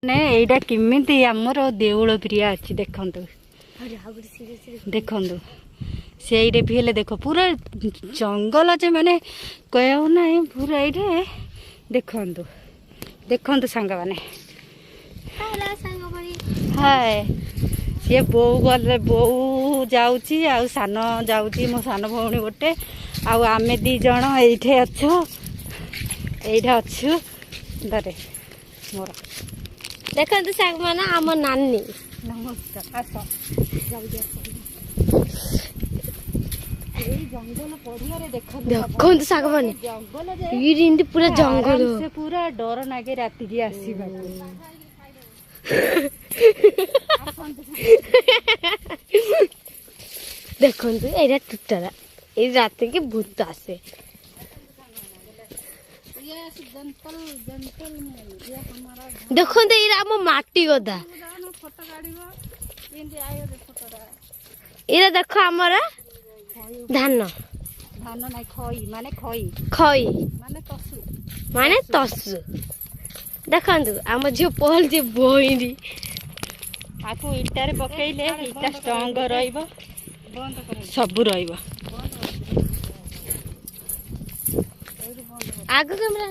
एटा किमिति आमर देउल प्रिया अच्छी देखंतु देखंतु से भी हेले देख पूरा जंगल जे माने कहू ना पूरा ये देखंतु देखंतु सांग माने हाय सी बो गले बो जाऊँगी आ सान जाऊँगी मो सान भौणी गोटे आमे दी जण ये अच्छु ये अच्छु दरे मोर देखते सांग माना आम नानी नमस्कार आस जंगल पड़िया देखते सांग माने जंगल पूरा जंगल से पूरा डर नागे राति की आसवा देखते ये टुटारा ये रात के भूत आसे देखो ये आम माटी गदा ये देख आमर धान धान ना खई माने खई खई माने तसु देखु आम झील पहल जे बोईनी आपको इटारे पकईले इटा स्ट्रंग रहिबो सब रहिबो आग कैमरा